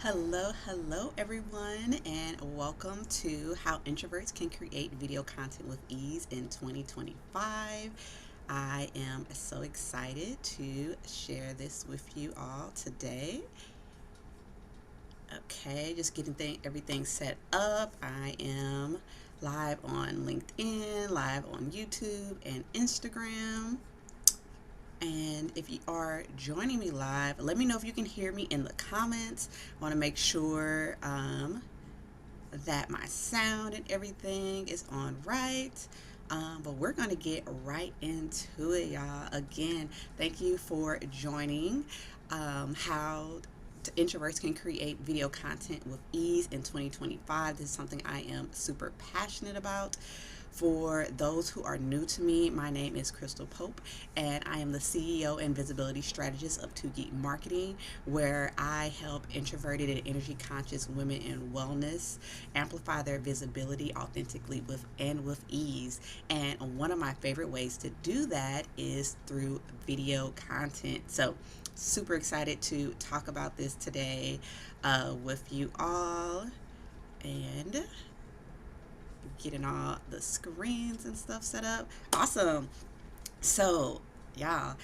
Hello everyone, and welcome to How Introverts Can Create Video Content with Ease in 2025. I am so excited to share this with you all today. Okay, just getting everything set up. I am live on LinkedIn, live on YouTube and Instagram. And if you are joining me live, let me know if you can hear me in the comments. I want to make sure that my sound and everything is on right. But we're going to get right into it, y'all. Again, thank you for joining How Introverts Can Create Video Content with Ease in 2025. This is something I am super passionate about. For those who are new to me, my name is Crystal Pope, and I am the CEO and visibility strategist of Geek'd Marketing, where I help introverted and energy conscious women in wellness amplify their visibility authentically with ease. And one of my favorite ways to do that is through video content. So, super excited to talk about this today with you all. And getting all the screens and stuff set up. Awesome. So, yeah,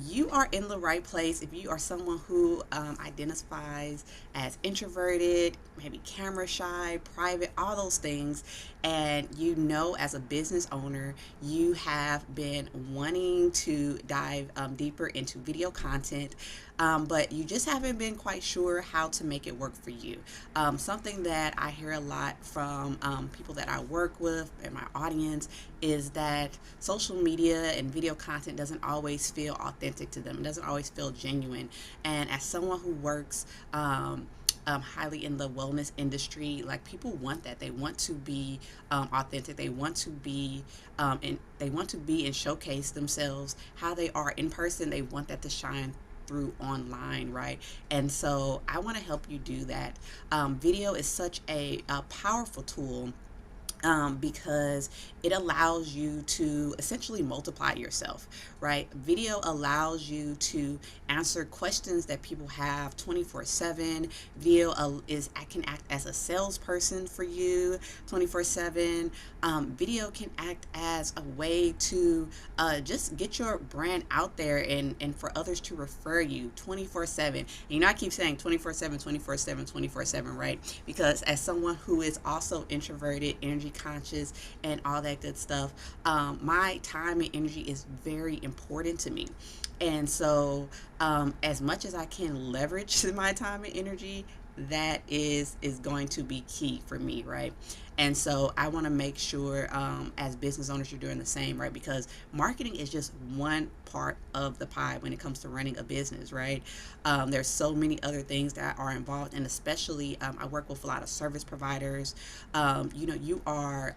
you are in the right place if you are someone who identifies as introverted, maybe camera shy, private, all those things. And you know, as a business owner, you have been wanting to dive deeper into video content, but you just haven't been quite sure how to make it work for you. Something that I hear a lot from people that I work with and my audience is that social media and video content doesn't always feel authentic to them. It doesn't always feel genuine. And as someone who works highly in the wellness industry, like, people want that. They want to be authentic. They want to be and showcase themselves how they are in person. They want that to shine through online, right? And so I want to help you do that. Video is such a powerful tool, because it allows you to essentially multiply yourself, right? Video allows you to answer questions that people have 24/7. Video I can act as a salesperson for you 24/7. Video can act as a way to just get your brand out there and for others to refer you 24/7. You know, I keep saying 24/7, 24/7, 24/7, right? Because as someone who is also introverted, energy conscious, and all that good stuff, my time and energy is very important to me. And so, as much as I can leverage my time and energy, that is going to be key for me, right? And so I want to make sure, as business owners, you're doing the same, right? Because marketing is just one part of the pie when it comes to running a business, right? There's so many other things that are involved, and especially I work with a lot of service providers. You are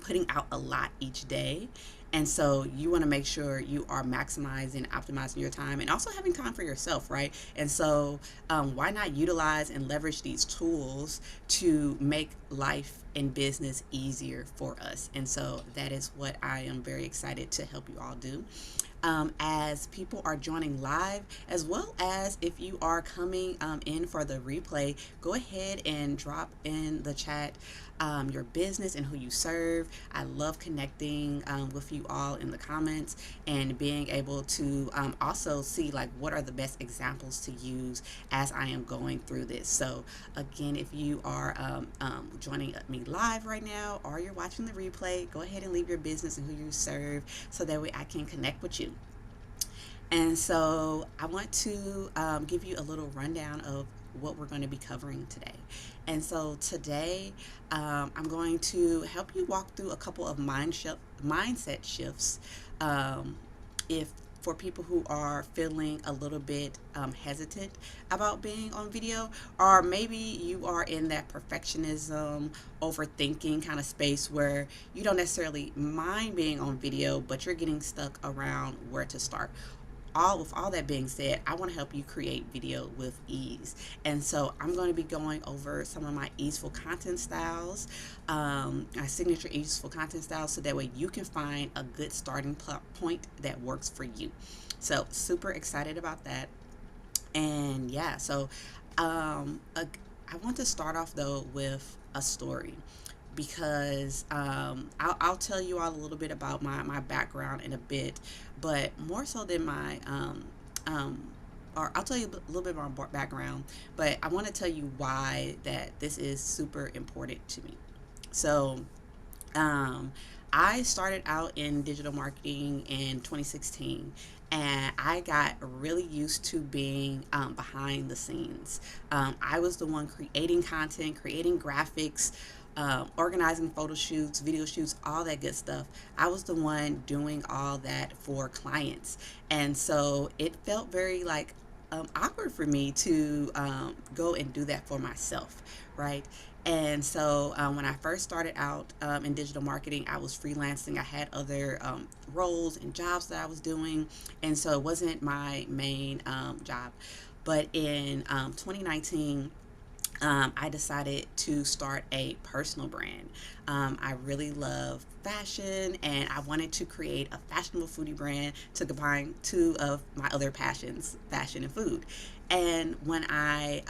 putting out a lot each day. And so you want to make sure you are maximizing, optimizing your time, and also having time for yourself, right? And so why not utilize and leverage these tools to make life and business easier for us? And so that is what I am very excited to help you all do. As people are joining live, as well as if you are coming in for the replay, go ahead and drop in the chat your business and who you serve. I love connecting with you all in the comments and being able to also see, like, what are the best examples to use as I am going through this. So again, if you are joining me live right now, or you're watching the replay, go ahead and leave your business and who you serve, so that way I can connect with you. And so I want to give you a little rundown of what we're going to be covering today. And so today, I'm going to help you walk through a couple of mindset shifts, if for people who are feeling a little bit hesitant about being on video, or maybe you are in that perfectionism, overthinking kind of space where you don't necessarily mind being on video, but you're getting stuck around where to start. With all that being said, I want to help you create video with ease. And so I'm going to be going over some of my Easeful Content Styles, my signature Easeful Content Styles, so that way you can find a good starting point that works for you. So super excited about that. And yeah, so I want to start off though with a story because I'll tell you all a little bit about my background in a bit, but more so than my um, or I'll tell you a little bit about my background, but I want to tell you why that this is super important to me. So, um, I started out in digital marketing in 2016, and I got really used to being behind the scenes. I was the one creating content, creating graphics, organizing photo shoots, video shoots, all that good stuff. I was the one doing all that for clients. And so it felt very like awkward for me to go and do that for myself, right? And so when I first started out in digital marketing, I was freelancing. I had other roles and jobs that I was doing. And so it wasn't my main job. But in 2019, I decided to start a personal brand. I really love fashion, and I wanted to create a fashionable foodie brand to combine two of my other passions, fashion and food. And when I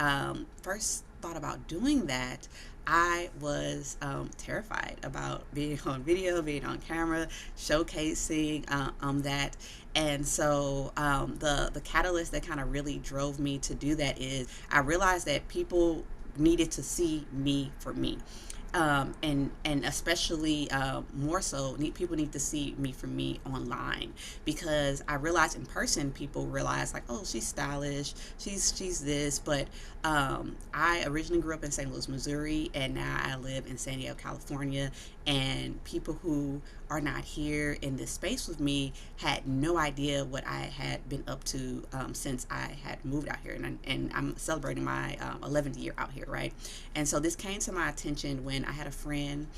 first thought about doing that, I was terrified about being on video, being on camera, showcasing that. And so the catalyst that kind of really drove me to do that is I realized that people needed to see me for me. And especially more so, people need to see me for me online, because I realized in person people realize like, oh, she's stylish, she's this, but I originally grew up in St. Louis, Missouri, and now I live in San Diego, California. And people who are not here in this space with me had no idea what I had been up to since I had moved out here, and I'm celebrating my 11th year out here, right? And so this came to my attention when I had a friend.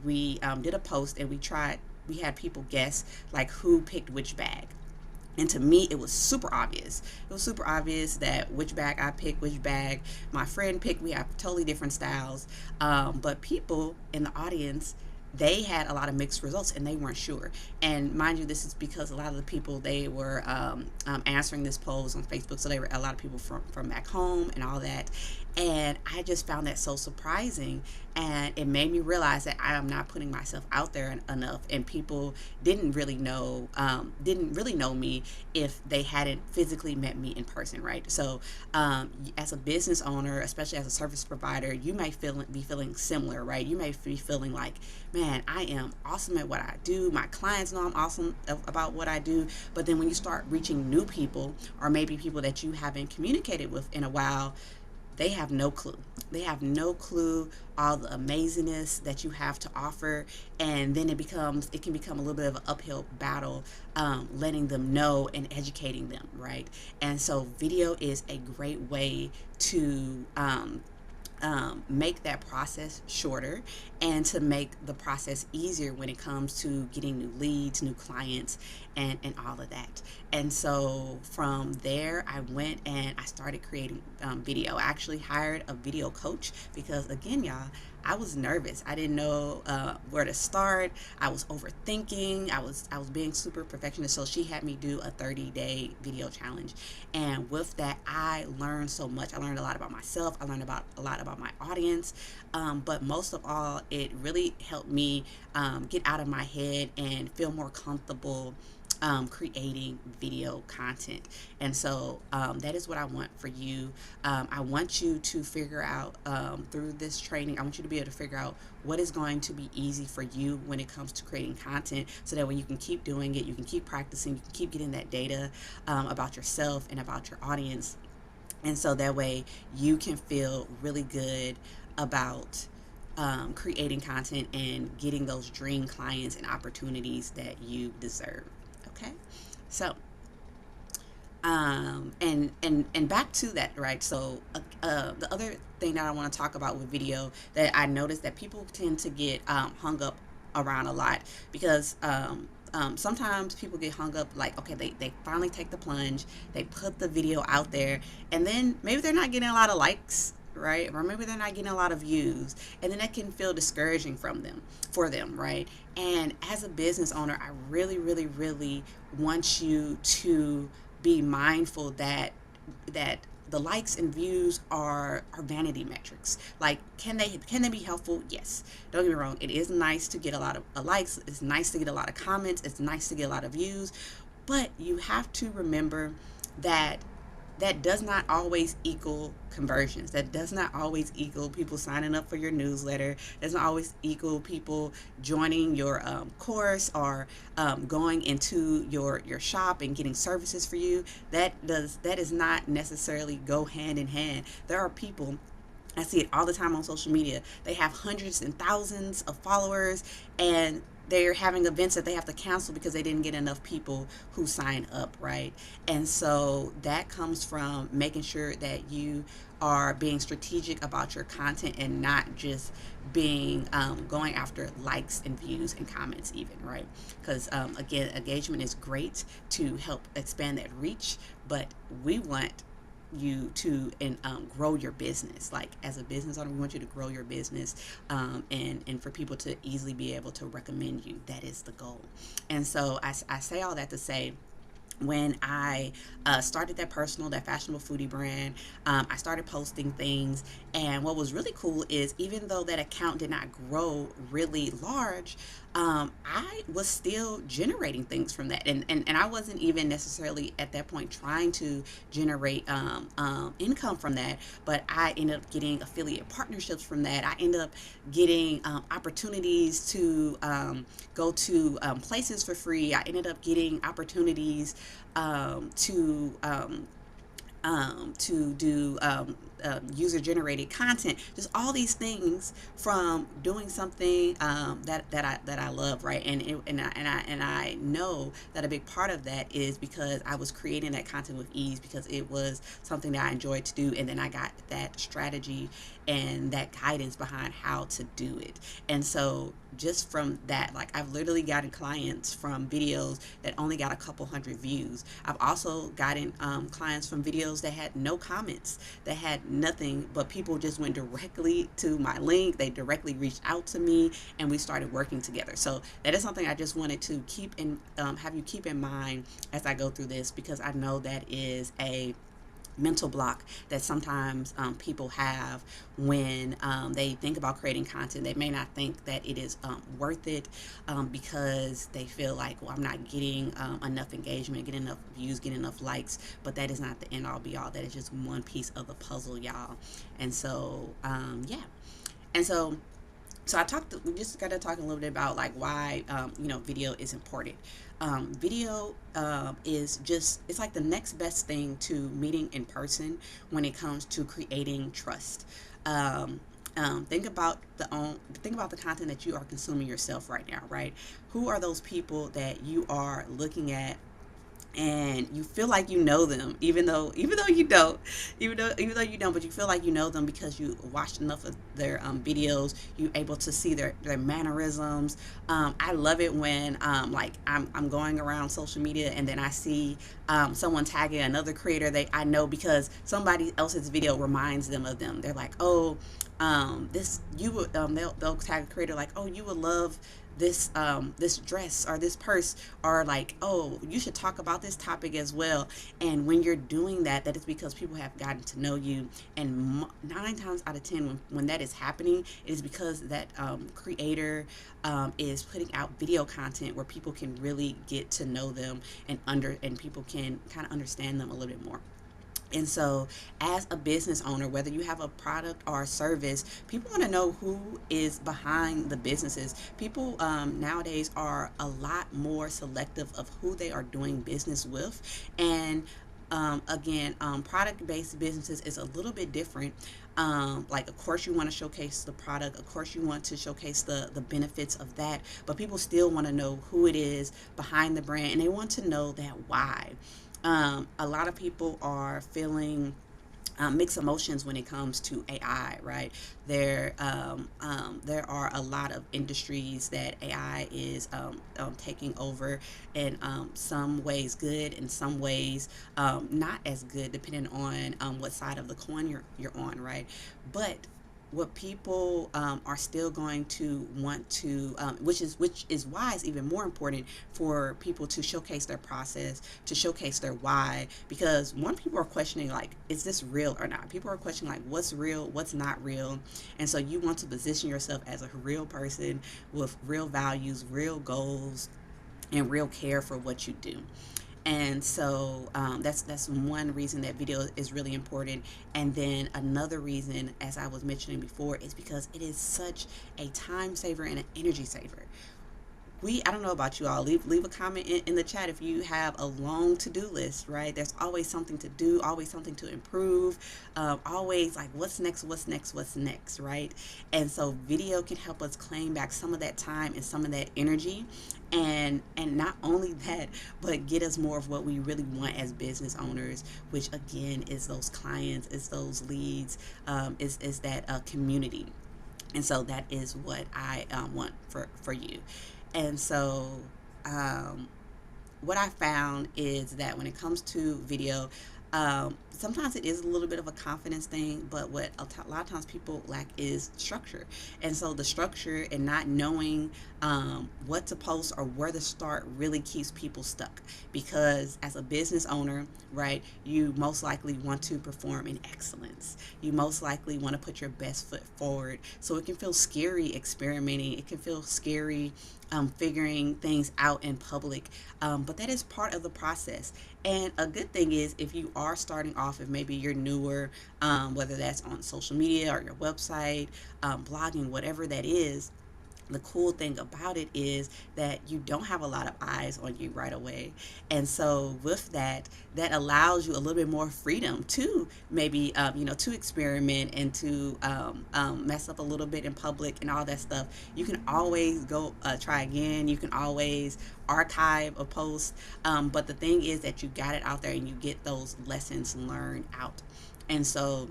We did a post, and we had people guess like who picked which bag. And to me, it was super obvious. It was super obvious that which bag I picked, which bag my friend picked. We have totally different styles. But people in the audience, they had a lot of mixed results, and they weren't sure. And mind you, this is because a lot of the people, they were answering this polls on Facebook. So they were a lot of people from back home and all that. And I just found that so surprising. And it made me realize that I am not putting myself out there enough. And people didn't really know me if they hadn't physically met me in person, right? So as a business owner, especially as a service provider, you may be feeling similar, right? You may be feeling like, man, I am awesome at what I do. My clients know I'm awesome about what I do. But then when you start reaching new people, or maybe people that you haven't communicated with in a while, they have no clue. They have no clue all the amazingness that you have to offer, and then it can become a little bit of an uphill battle, letting them know and educating them, right? And so video is a great way to make that process shorter, and to make the process easier when it comes to getting new leads, new clients, and all of that. And so from there, I went and I started creating video. I actually hired a video coach because, again, y'all, I was nervous. I didn't know where to start. I was overthinking. I was being super perfectionist. So she had me do a 30-day video challenge, and with that, I learned so much. I learned a lot about myself. I learned a lot about my audience. But most of all, it really helped me get out of my head and feel more comfortable creating video content. And so that is what I want for you. I want you to figure out through this training, I want you to be able to figure out what is going to be easy for you when it comes to creating content, so that way you can keep doing it, you can keep practicing, you can keep getting that data about yourself and about your audience. And so that way you can feel really good about creating content and getting those dream clients and opportunities that you deserve. Okay, so and back to that, right? So the other thing that I want to talk about with video that I noticed that people tend to get hung up around a lot, because sometimes people get hung up like, okay, they finally take the plunge, they put the video out there, and then maybe they're not getting a lot of likes, right? Or maybe they're not getting a lot of views, and then that can feel discouraging for them, right? And as a business owner, I really, really want you to be mindful that the likes and views are vanity metrics. Like, can they be helpful? Yes. Don't get me wrong. It is nice to get a lot of likes. It's nice to get a lot of comments. It's nice to get a lot of views. But you have to remember that that does not always equal conversions. That does not always equal people signing up for your newsletter. Doesn't always equal people joining your course or going into your shop and getting services for you. That is not necessarily go hand in hand. There are people, I see it all the time on social media. They have hundreds and thousands of followers, and they're having events that they have to cancel because they didn't get enough people who sign up, right? And so that comes from making sure that you are being strategic about your content and not just being going after likes and views and comments even, right? Because again, engagement is great to help expand that reach, but we want you to and grow your business. Like, as a business owner, we want you to grow your business, and for people to easily be able to recommend you. That is the goal. And so I say all that to say, when I started that fashionable foodie brand, I started posting things. And what was really cool is, even though that account did not grow really large, I was still generating things from that. And I wasn't even necessarily at that point trying to generate income from that, but I ended up getting affiliate partnerships from that. I ended up getting opportunities to go to places for free. I ended up getting opportunities to do user generated content, just all these things from doing something that I love, right? And I know that a big part of that is because I was creating that content with ease, because it was something that I enjoyed to do, and then I got that strategy and that guidance behind how to do it. And so just from that, like, I've literally gotten clients from videos that only got a couple hundred views. I've also gotten clients from videos that had no comments, that had nothing, but people just went directly to my link. They directly reached out to me, and we started working together. So that is something I just wanted to have you keep in mind as I go through this, because I know that is a mental block that sometimes people have when they think about creating content. They may not think that it is worth it, because they feel like, well, I'm not getting enough engagement, getting enough views, getting enough likes. But that is not the end all be all. That is just one piece of the puzzle, y'all. And so yeah. And so we just got to talk a little bit about, like, why video is important. Video is just, it's like the next best thing to meeting in person when it comes to creating trust. Think about the content that you are consuming yourself right now, right? Who are those people that you are looking at and you feel like you know them, even though you don't, even though you don't, but you feel like you know them because you watched enough of their videos. You able to see their mannerisms. I love it when like I'm going around social media, and then I see someone tagging another creator that I know because somebody else's video reminds them of them. They're like, oh, this you would they'll tag a creator like, oh, you would love this dress or this purse, or like, oh, you should talk about this topic as well. And when you're doing that, that is because people have gotten to know you. And 9 times out of 10, when that is happening, it is because that creator is putting out video content where people can really get to know them, and people can kind of understand them a little bit more. And so, as a business owner, whether you have a product or a service, people want to know who is behind the businesses. People nowadays are a lot more selective of who they are doing business with. And again, product-based businesses is a little bit different. Like, of course, you want to showcase the product. Of course, you want to showcase the benefits of that. But people still want to know who it is behind the brand, and they want to know that why. A lot of people are feeling mixed emotions when it comes to AI, right? There are a lot of industries that AI is taking over, in some ways good, in some ways not as good, depending on what side of the coin you're on, right? But what people are still going to want to, which is why it's even more important for people to showcase their process, to showcase their why, because one, people are questioning like, is this real or not? People are questioning like, what's real, what's not real, and so you want to position yourself as a real person with real values, real goals, and real care for what you do. And so that's one reason that video is really important. And then another reason, as I was mentioning before, is because it is such a time saver and an energy saver. I don't know about you all, leave a comment in the chat if you have a long to-do list, right? There's always something to do, always something to improve, always like what's next, what's next, what's next, right? And so video can help us claim back some of that time and some of that energy, and not only that, but get us more of what we really want as business owners, which again is those clients, is those leads, is that community. And so that is what I want for you. And so um, what I found is that when it comes to video, sometimes it is a little bit of a confidence thing, but what a lot of times people lack is structure. And so the structure and not knowing what to post or where to start really keeps people stuck. Because as a business owner, right, you most likely want to perform in excellence. You most likely want to put your best foot forward. So it can feel scary experimenting. It can feel scary figuring things out in public, but that is part of the process. And a good thing is, if you are starting off, if maybe you're newer, whether that's on social media or your website, blogging, whatever that is, the cool thing about it is that you don't have a lot of eyes on you right away. And so with that, that allows you a little bit more freedom to maybe, to experiment and to mess up a little bit in public and all that stuff. You can always go try again. You can always archive a post. But the thing is that you got it out there and you get those lessons learned out. And so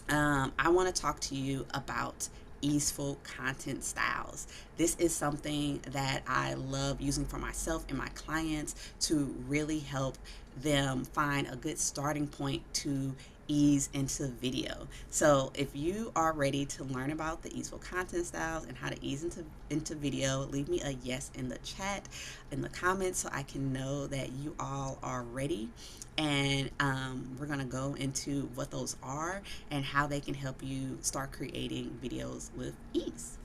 I want to talk to you about Easeful Content Styles. This is something that I love using for myself and my clients to really help them find a good starting point to ease into video. So if you are ready to learn about the Easeful Content Styles and how to ease into video, leave me a yes in the chat, in the comments, so I can know that you all are ready. And we're going to go into what those are and how they can help you start creating videos with ease.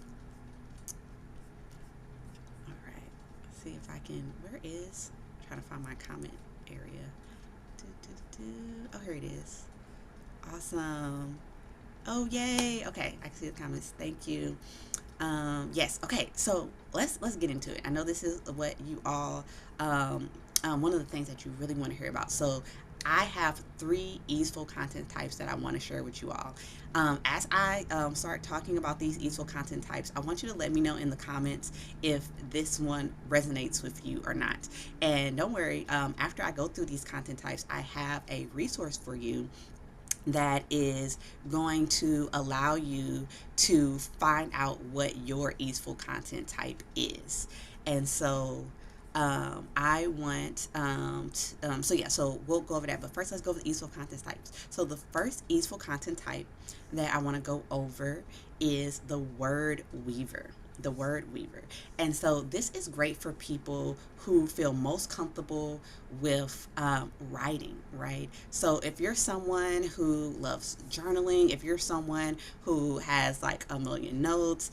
All right, let's see if I can, where is, I'm trying to find my comment area. Oh, here it is. Awesome. Oh, yay. Okay, I can see the comments. Thank you. Yes. Okay. So let's get into it. I know this is what you all, one of the things that you really want to hear about. So I have 3 easeful content types that I want to share with you all. As I start talking about these easeful content types, I want you to let me know in the comments if this one resonates with you or not. And don't worry, after I go through these content types, I have a resource for you that is going to allow you to find out what your easeful content type is. And so I want so we'll go over that, but first let's go over the easeful content types. So the first easeful content type that I want to go over is the word weaver. The word weaver. And so this is great for people who feel most comfortable with writing, right? So if you're someone who loves journaling, if you're someone who has like a million notes,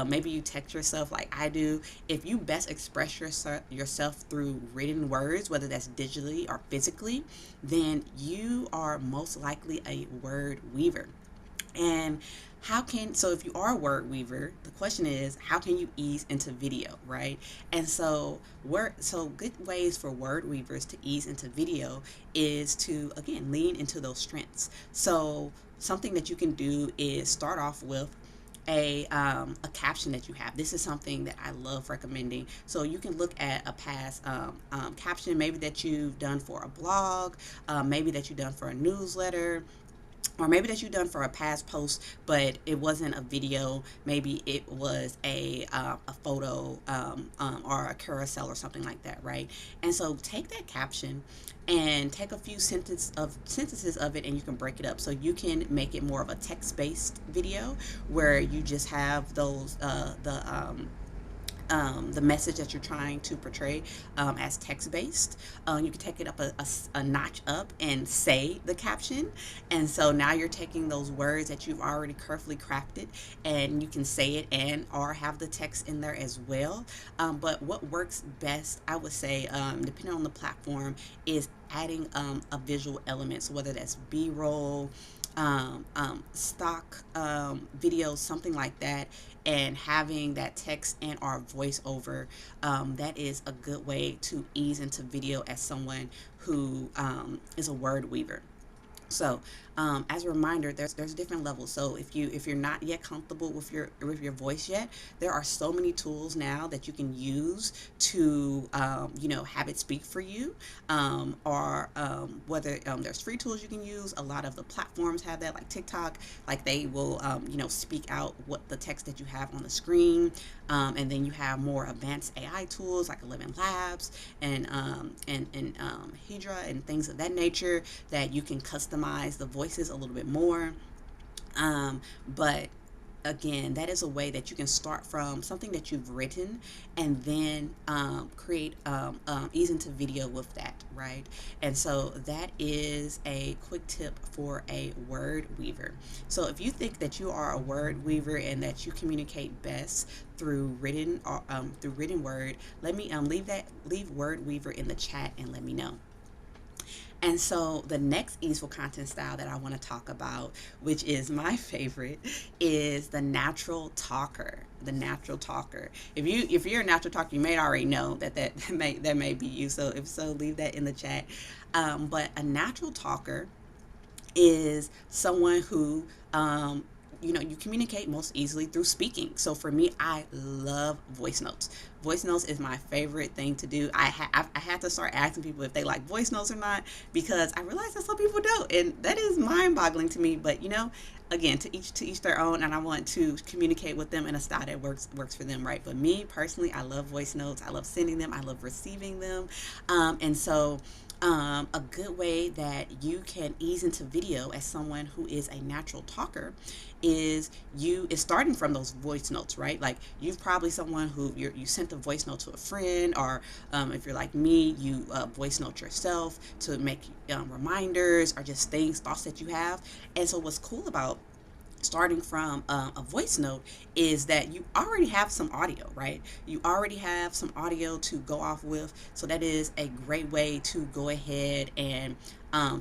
maybe you text yourself like I do, if you best express yourself through written words, whether that's digitally or physically, then you are most likely a word weaver. And so if you are a word weaver, the question is, how can you ease into video, right? And so good ways for word weavers to ease into video is to, again, lean into those strengths. So something that you can do is start off with a caption that you have. This is something that I love recommending. So you can look at a past caption, maybe that you've done for a blog, maybe that you've done for a newsletter, or maybe that you've done for a past post, but it wasn't a video. Maybe it was a photo, or a carousel or something like that, right? And so take that caption and take a few sentences of it, and you can break it up so you can make it more of a text-based video where you just have those the message that you're trying to portray as text based. You can take it up a notch up and say the caption. And so now you're taking those words that you've already carefully crafted, and you can say it and or have the text in there as well. But what works best, I would say, depending on the platform, is adding a visual element. So whether that's B-roll, stock videos, something like that, and having that text and our voiceover, that is a good way to ease into video as someone who is a word weaver. So, as a reminder, there's different levels. So if you're not yet comfortable with your voice yet, there are so many tools now that you can use to have it speak for you, or whether there's free tools you can use. A lot of the platforms have that, like TikTok, like they will speak out what the text that you have on the screen, and then you have more advanced AI tools like 11 Labs and Hydra and things of that nature that you can customize the voices a little bit more. But again, that is a way that you can start from something that you've written and then create ease into video with that, right? And so that is a quick tip for a word weaver. So if you think that you are a word weaver and that you communicate best through written or through written word, let me leave word weaver in the chat and let me know. And so the next easeful content style that I want to talk about, which is my favorite, is the natural talker. The natural talker. If you're a natural talker, you may already know that may be you. So if so, leave that in the chat. But a natural talker is someone who you communicate most easily through speaking. So for me, I love voice notes. Voice notes is my favorite thing to do. I had to start asking people if they like voice notes or not, because I realized that some people don't, and that is mind-boggling to me. But again, to each their own, and I want to communicate with them in a style that works for them, right? But me personally, I love voice notes. I love sending them. I love receiving them, and so. A good way that you can ease into video as someone who is a natural talker is starting from those voice notes, right? Like you've probably someone who you sent a voice note to a friend, or if you're like me, you voice note yourself to make reminders or just thoughts that you have. And so what's cool about starting from a voice note is that you already have some audio, right? You already have some audio to go off with. So that is a great way to go ahead and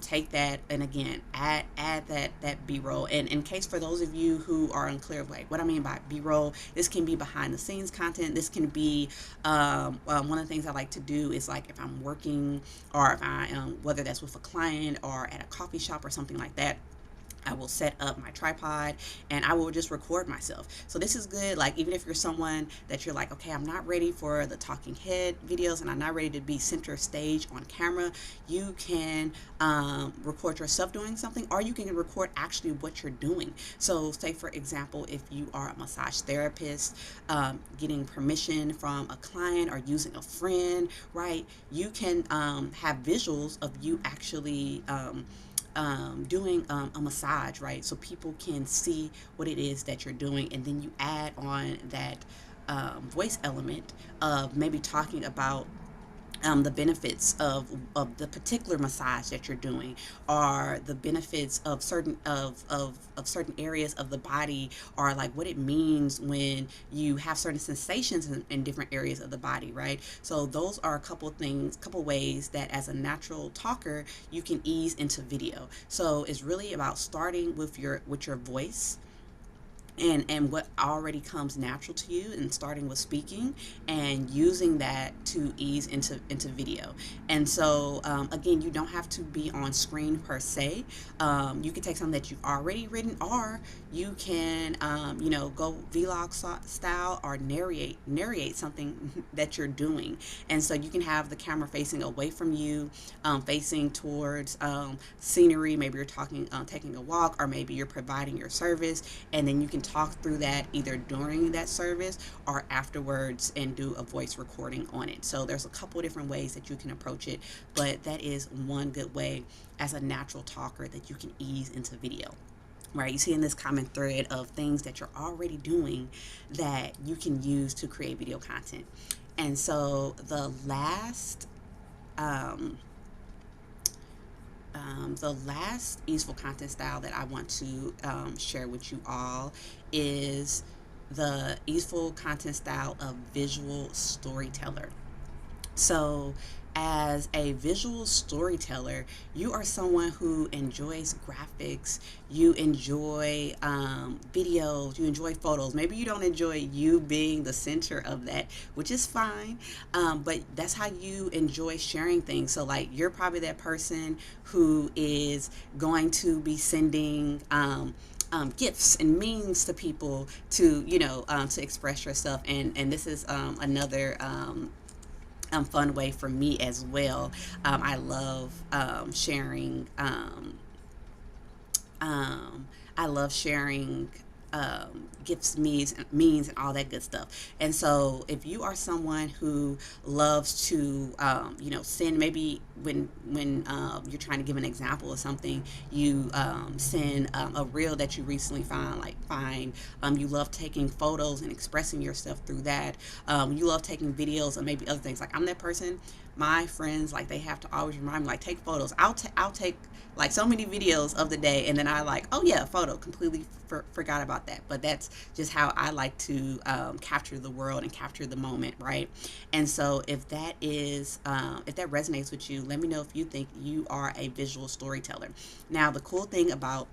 take that and again add that B-roll. And in case for those of you who are unclear of like what I mean by B-roll, this can be behind the scenes content. This can be one of the things I like to do is like if I'm working, or if I whether that's with a client or at a coffee shop or something like that, I will set up my tripod and I will just record myself. So this is good, like even if you're someone that you're like, okay, I'm not ready for the talking head videos and I'm not ready to be center stage on camera, you can record yourself doing something, or you can record actually what you're doing. So say for example, if you are a massage therapist, getting permission from a client or using a friend, right, you can have visuals of you actually doing a massage, right? So people can see what it is that you're doing, and then you add on that voice element of maybe talking about the benefits of the particular massage that you're doing, or the benefits of certain certain areas of the body, or like what it means when you have certain sensations in different areas of the body, right? So those are a couple ways that as a natural talker you can ease into video. So it's really about starting with your voice, and what already comes natural to you, and starting with speaking and using that to ease into video. And so again, you don't have to be on screen per se. You can take something that you've already written, or you can go vlog style, or narrate something that you're doing. And so you can have the camera facing away from you, facing towards scenery. Maybe you're talking, taking a walk, or maybe you're providing your service, and then you can talk through that either during that service or afterwards and do a voice recording on it. So there's a couple different ways that you can approach it, but that is one good way as a natural talker that you can ease into video. Right, you see in this common thread of things that you're already doing that you can use to create video content. And so the last easeful content style that I want to share with you all is the easeful content style of visual storyteller. So, as a visual storyteller, you are someone who enjoys graphics, you enjoy videos, you enjoy photos. Maybe you don't enjoy you being the center of that, which is fine, but that's how you enjoy sharing things. So, like, you're probably that person who is going to be sending gifts and memes to people to, to express yourself. And this is another fun way for me as well. I love sharing. I love sharing gifts, memes, and all that good stuff. And so, if you are someone who loves to, send, maybe when you're trying to give an example of something, you send a reel that you recently find. You love taking photos and expressing yourself through that. You love taking videos and maybe other things. Like, I'm that person. My friends, like, they have to always remind me, like, take photos. I'll take like so many videos of the day, and then I like, oh yeah, photo, completely forgot about that. But that's just how I like to capture the world and capture the moment, right? And so if that resonates with you, let me know if you think you are a visual storyteller. Now, the cool thing about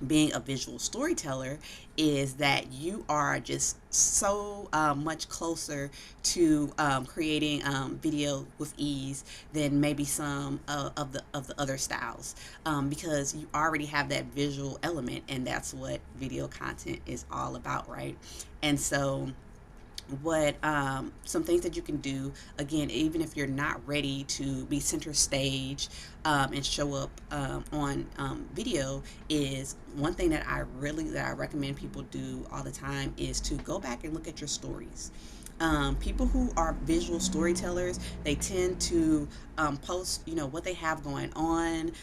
being a visual storyteller is that you are just so much closer to creating video with ease than maybe some of the other styles, because you already have that visual element, and that's what video content is all about, right? And so what some things that you can do, again, even if you're not ready to be center stage and show up on video, is one thing that I recommend people do all the time is to go back and look at your stories. People who are visual storytellers, they tend to post, what they have going on,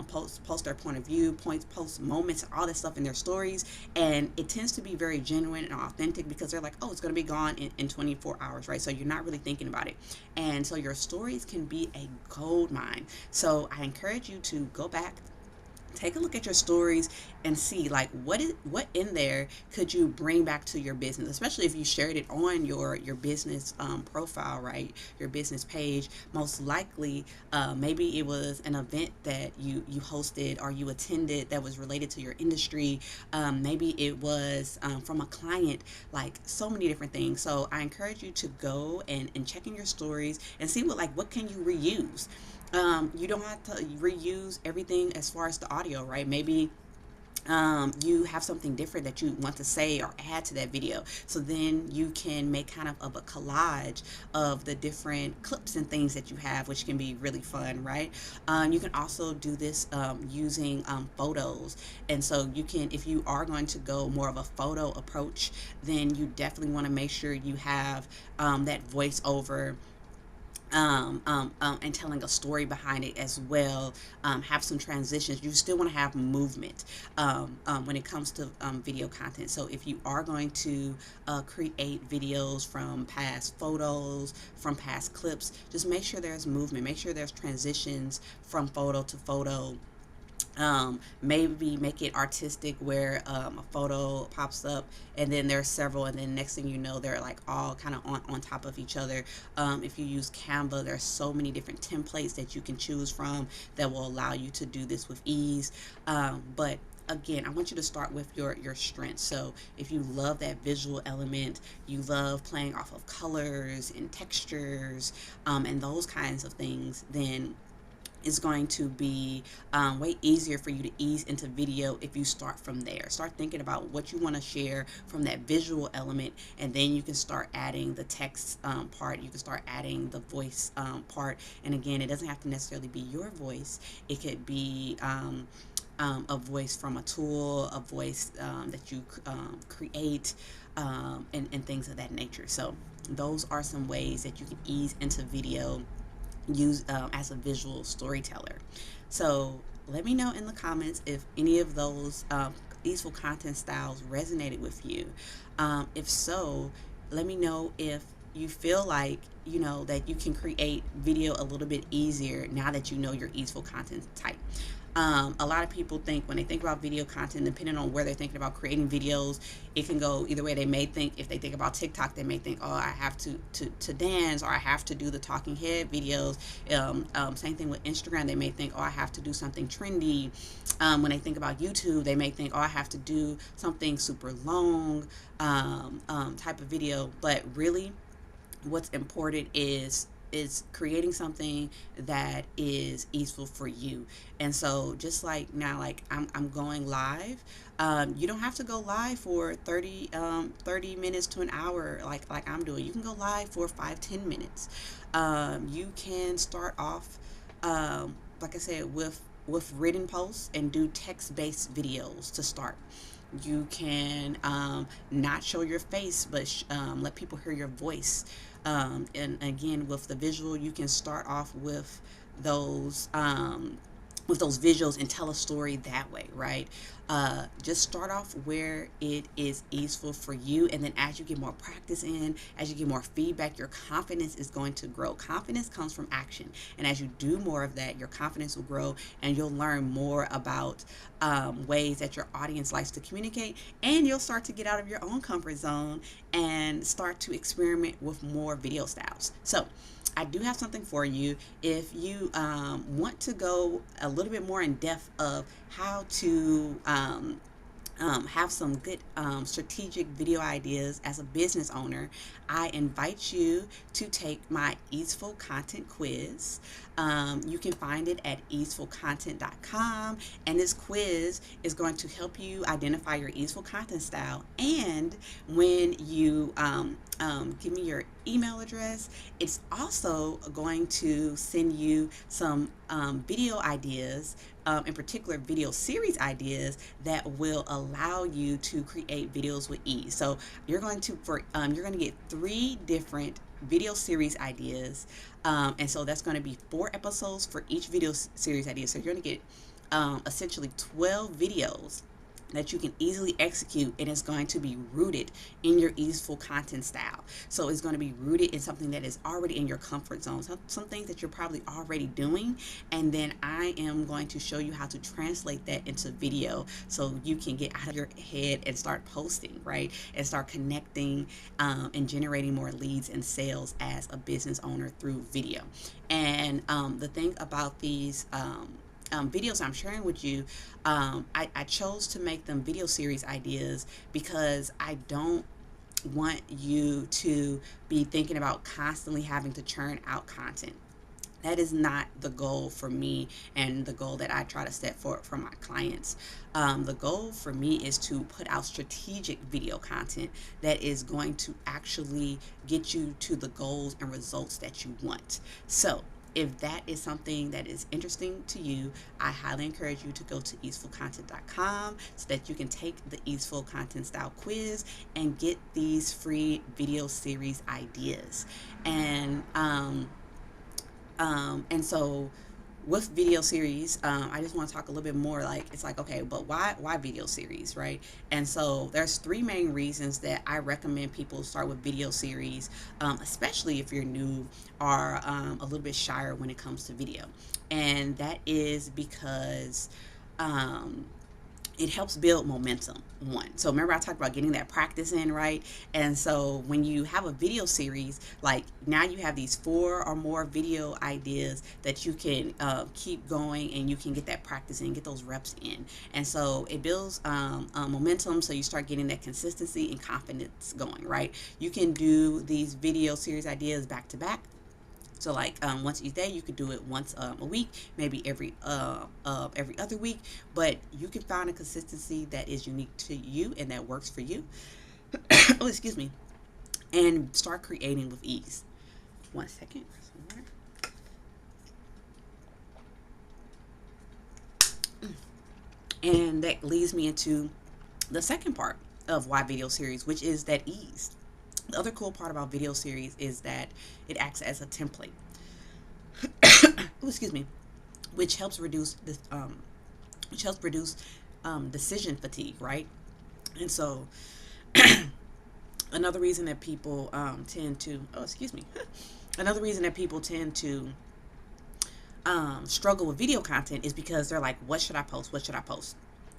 post their point of view, post moments, all this stuff in their stories, and it tends to be very genuine and authentic, because they're like, oh, it's going to be gone in 24 hours, right? So you're not really thinking about it, and so your stories can be a gold mine. So I encourage you to go back, take a look at your stories, and see, like, what in there could you bring back to your business, especially if you shared it on your business profile, right? Your business page. Most likely, maybe it was an event that you hosted or you attended that was related to your industry. Maybe it was from a client. Like, so many different things. So I encourage you to go and check in your stories and see what can you reuse. You don't have to reuse everything as far as the audio, right? Maybe you have something different that you want to say or add to that video. So then you can make kind of a collage of the different clips and things that you have, which can be really fun, right? You can also do this using photos. And so you can, if you are going to go more of a photo approach, then you definitely want to make sure you have that voiceover and telling a story behind it as well. Have some transitions. You still want to have movement when it comes to video content. So if you are going to create videos from past photos, from past clips, just make sure there's movement. Make sure there's transitions from photo to photo. Maybe make it artistic, where a photo pops up and then there's several, and then next thing you know, they're like all kind of on top of each other. If you use Canva, there's so many different templates that you can choose from that will allow you to do this with ease. But again, I want you to start with your strengths. So if you love that visual element, you love playing off of colors and textures, and those kinds of things, then it's going to be way easier for you to ease into video if you start from there. Start thinking about what you want to share from that visual element, and then you can start adding the text part. You can start adding the voice part. And again, it doesn't have to necessarily be your voice. It could be a voice from a tool, a voice that you create, and things of that nature. So those are some ways that you can ease into video, use as a visual storyteller. So let me know in the comments if any of those Easeful Content Styles resonated with you. If so, let me know if you feel like that you can create video a little bit easier now that you know your Easeful content type. A lot of people think, when they think about video content, depending on where they're thinking about creating videos, it can go either way. They may think, if they think about TikTok, they may think, oh, I have to dance, or I have to do the talking head videos. Same thing with Instagram. They may think, oh, I have to do something trendy. When they think about YouTube, they may think, oh, I have to do something super long type of video. But really, what's important is creating something that is easeful for you. And so just like now, like I'm going live, you don't have to go live for 30 minutes to an hour like I'm doing. You can go live for 5-10 minutes. You can start off, like I said, with written posts, and do text-based videos to start. You can not show your face, but let people hear your voice. And again, with the visual, you can start off those with those visuals and tell a story that way, right? Just start off where it is easeful for you, and then as you get more practice in, as you get more feedback, your confidence is going to grow. Confidence comes from action, and as you do more of that, your confidence will grow, and you'll learn more about ways that your audience likes to communicate, and you'll start to get out of your own comfort zone and start to experiment with more video styles. So I do have something for you. If you want to go a little bit more in depth of how to have some good strategic video ideas as a business owner, I invite you to take my Easeful Content quiz. You can find it at easefulcontent.com, and this quiz is going to help you identify your easeful content style. And when you give me your email address, it's also going to send you some video ideas, in particular video series ideas that will allow you to create videos with ease. So you're going to get 3 different video series ideas, and so that's going to be 4 episodes for each video series idea. So you're going to get essentially 12 videos that you can easily execute, and it's going to be rooted in your easeful content style. So it's going to be rooted in something that is already in your comfort zone, some things that you're probably already doing, and then I am going to show you how to translate that into video so you can get out of your head and start posting, right? And start connecting and generating more leads and sales as a business owner through video. And the thing about these videos I'm sharing with you, I chose to make them video series ideas because I don't want you to be thinking about constantly having to churn out content. That is not the goal for me, and the goal that I try to set for my clients. The goal for me is to put out strategic video content that is going to actually get you to the goals and results that you want. So if that is something that is interesting to you, I highly encourage you to go to easefulcontent.com so that you can take the Easeful Content Style quiz and get these free video series ideas. And so with video series, I just want to talk a little bit more, like, it's like, okay, but why video series, right? And so there's 3 main reasons that I recommend people start with video series, especially if you're new or a little bit shyer when it comes to video. And that is because it helps build momentum. One, so remember I talked about getting that practice in, right? And so when you have a video series, like now you have these 4 or more video ideas that you can keep going, and you can get that practice in, get those reps in. And so it builds momentum, so you start getting that consistency and confidence going, right? You can do these video series ideas back to back. So like once each day, you could do it once a week, maybe every other week. But you can find a consistency that is unique to you and that works for you. Oh, excuse me, and start creating with ease. One second. And that leads me into the second part of why video series, which is that ease. The other cool part about video series is that it acts as a template. Oh, excuse me, which helps reduce this, which helps reduce decision fatigue, right? And so another reason that people tend to, oh, excuse me, another reason that people tend to struggle with video content is because they're like, what should I post? What should I post?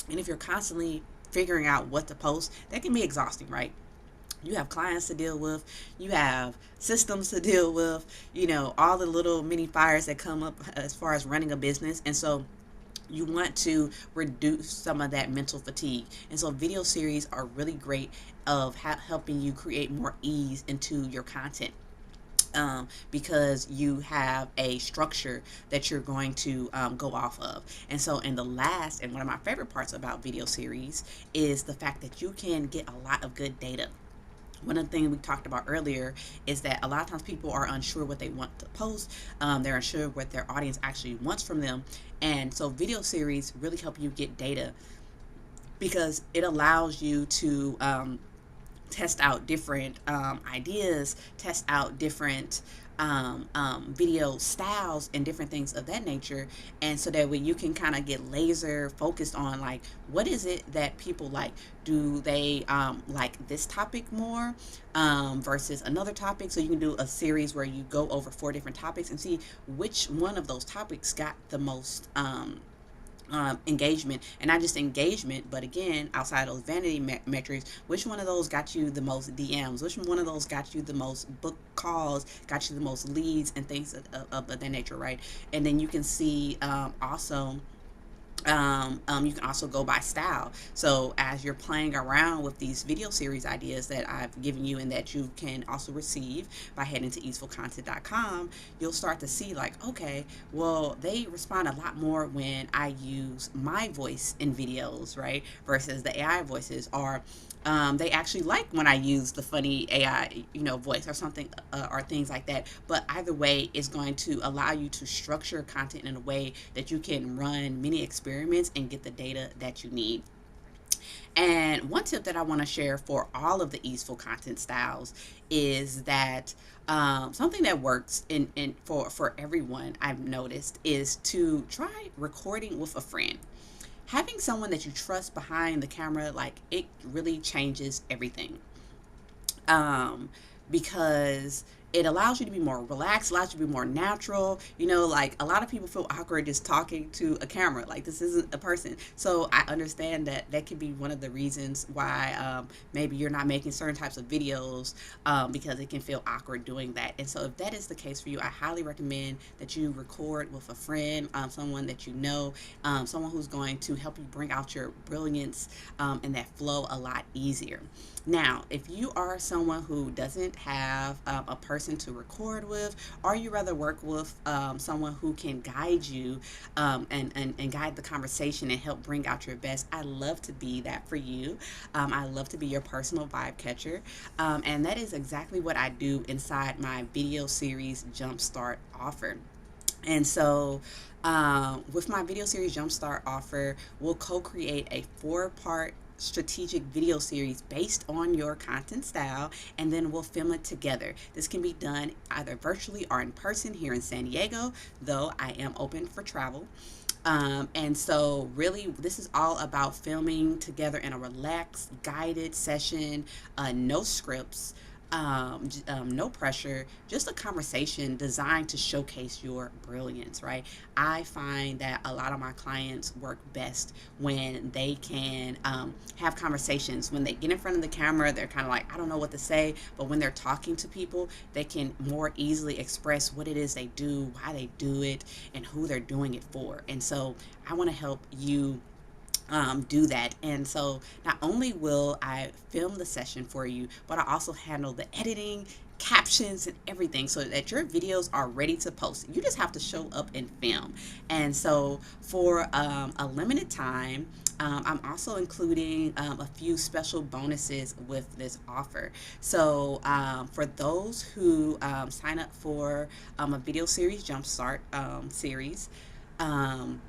And if you're constantly figuring out what to post, that can be exhausting, right? You have clients to deal with, you have systems to deal with, all the little mini fires that come up as far as running a business. And so you want to reduce some of that mental fatigue. And so video series are really great of helping you create more ease into your content. Because you have a structure that you're going to go off of. And so in the last, and one of my favorite parts about video series is the fact that you can get a lot of good data. One of the things we talked about earlier is that a lot of times people are unsure what they want to post. They're unsure what their audience actually wants from them. And so video series really help you get data, because it allows you to test out different ideas, test out different video styles and different things of that nature. And so that way you can kind of get laser focused on, like, what is it that people like? Do they like this topic more versus another topic? So you can do a series where you go over 4 different topics and see which one of those topics got the most engagement. And not just engagement, but again, outside of those vanity metrics, which one of those got you the most DMs, which one of those got you the most book calls, got you the most leads, and things of that nature, right? And then you can see also you can also go by style. So as you're playing around with these video series ideas that I've given you, and that you can also receive by heading to easefulcontent.com, you'll start to see, like, okay, well, they respond a lot more when I use my voice in videos, right, versus the AI voices. Or they actually like when I use the funny AI, voice or something, or things like that. But either way, it's going to allow you to structure content in a way that you can run many experiments and get the data that you need. And one tip that I want to share for all of the Easeful Content Styles is that something that works for everyone, I've noticed, is to try recording with a friend. Having someone that you trust behind the camera, like, it really changes everything. Because it allows you to be more relaxed, allows you to be more natural. Like, a lot of people feel awkward just talking to a camera. Like, this isn't a person. So I understand that that could be one of the reasons why maybe you're not making certain types of videos, because it can feel awkward doing that. And so if that is the case for you, I highly recommend that you record with a friend, someone that you know, someone who's going to help you bring out your brilliance and that flow a lot easier. Now, if you are someone who doesn't have a person to record with, or you rather work with someone who can guide you and guide the conversation and help bring out your best, I love to be that for you. I love to be your personal vibe catcher. And that is exactly what I do inside my video series Jumpstart offer. And so with my video series Jumpstart offer, we'll co-create a 4-part strategic video series based on your content style, and then we'll film it together. This can be done either virtually or in person here in San Diego, though I am open for travel. And so really, this is all about filming together in a relaxed, guided session, no scripts, no pressure, just a conversation designed to showcase your brilliance, right? I find that a lot of my clients work best when they can have conversations. When they get in front of the camera, they're kind of like, I don't know what to say. But when they're talking to people, they can more easily express what it is they do, why they do it, and who they're doing it for. And so I want to help you do that. And so not only will I film the session for you, but I also handle the editing, captions, and everything so that your videos are ready to post. You just have to show up and film. And so for a limited time, I'm also including a few special bonuses with this offer. So for those who sign up for a video series jumpstart series, um,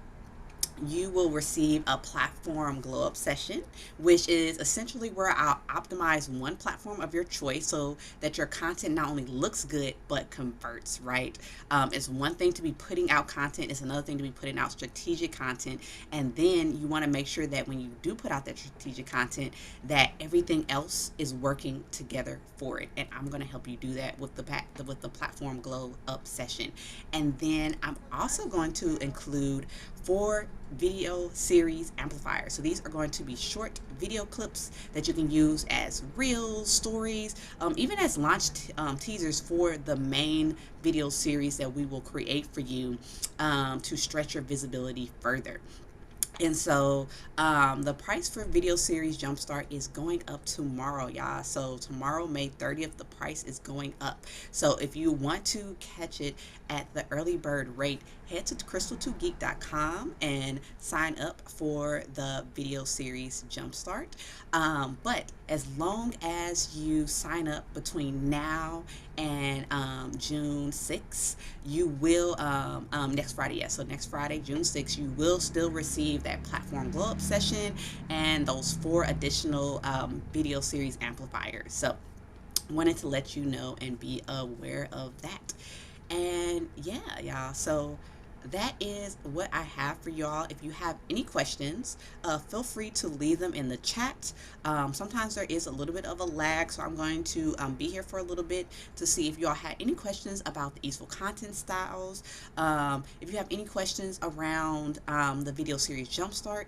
you will receive a platform glow up session, which is essentially where I'll optimize one platform of your choice so that your content not only looks good but converts, right? It's one thing to be putting out content, it's another thing to be putting out strategic content. And then you want to make sure that when you do put out that strategic content, that everything else is working together for it. And I'm going to help you do that with the platform glow up session. And then I'm also going to include 4 video series amplifiers. So these are going to be short video clips that you can use as reels, stories, even as teasers for the main video series that we will create for you to stretch your visibility further. And so the price for video series Jumpstart is going up tomorrow, y'all. So tomorrow, May 30th, the price is going up. So if you want to catch it at the early bird rate, head to crystal2geek.com and sign up for the video series Jumpstart. But as long as you sign up between now and June 6th, you will, next Friday, yes, so next Friday, June 6th, you will still receive that platform glow up session and those 4 additional video series amplifiers. So wanted to let you know and be aware of that. And yeah, y'all, so that is what I have for y'all. If you have any questions, feel free to leave them in the chat. Sometimes there is a little bit of a lag, so I'm going to be here for a little bit to see if y'all had any questions about the Easeful Content Styles. If you have any questions around the video series Jumpstart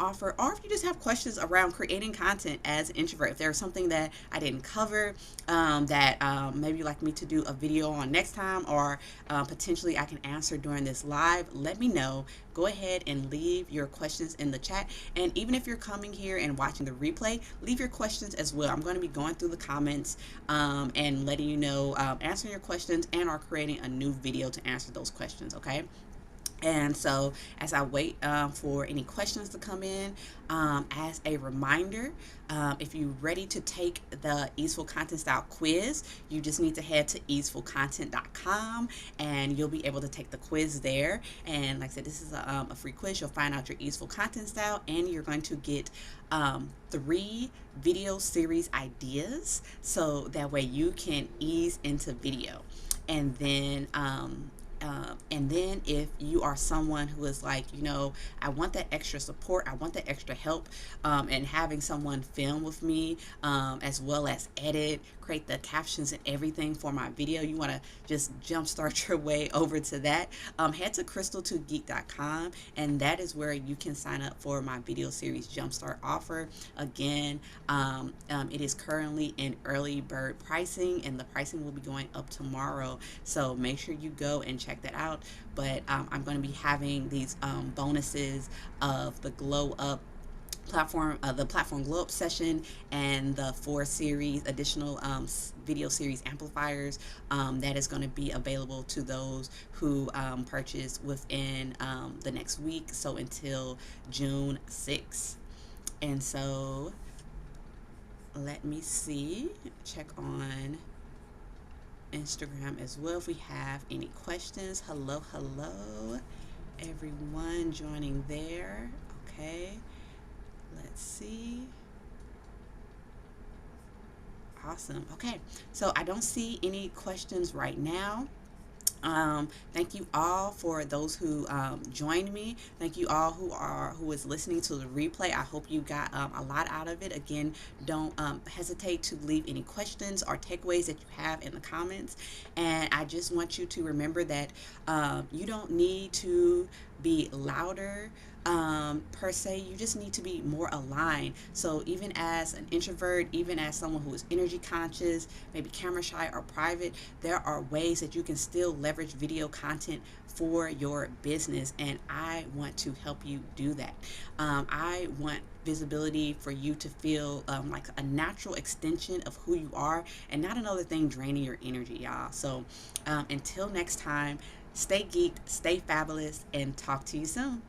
offer, or if you just have questions around creating content as an introvert, if there's something that I didn't cover that maybe you'd like me to do a video on next time, or potentially I can answer during this live, let me know. Go ahead and leave your questions in the chat. And even if you're coming here and watching the replay, leave your questions as well. I'm going to be going through the comments and letting you know, answering your questions, and are creating a new video to answer those questions, okay? And so as I wait for any questions to come in, as a reminder, if you're ready to take the Easeful Content Style quiz, you just need to head to easefulcontent.com and you'll be able to take the quiz there. And like I said, this is a free quiz. You'll find out your Easeful Content Style, and you're going to get 3 video series ideas so that way you can ease into video. And then if you are someone who is like, you know, I want that extra support, I want that extra help, and having someone film with me, as well as edit, create the captions and everything for my video, you want to just jumpstart your way over to that, head to crystal2geek.com, and that is where you can sign up for my video series Jumpstart offer. Again, it is currently in early bird pricing, and the pricing will be going up tomorrow, so make sure you go and check that out. But I'm going to be having these bonuses of the glow up the platform glow up session, and the 4 series additional video series amplifiers that is going to be available to those who purchase within the next week, so until June 6th. And so let me see, check on Instagram as well if we have any questions. Hello everyone joining there. Okay, let's see. Awesome. Okay, so I don't see any questions right now. Thank you all for those who joined me. Thank you all who is listening to the replay. I hope you got a lot out of it. Again, don't hesitate to leave any questions or takeaways that you have in the comments. And I just want you to remember that you don't need to be louder per se. You just need to be more aligned. So even as an introvert, even as someone who is energy conscious, maybe camera shy or private, there are ways that you can still leverage video content for your business, and I want to help you do that. I want visibility for you to feel like a natural extension of who you are and not another thing draining your energy, y'all. So until next time, stay geeked, stay fabulous, and talk to you soon.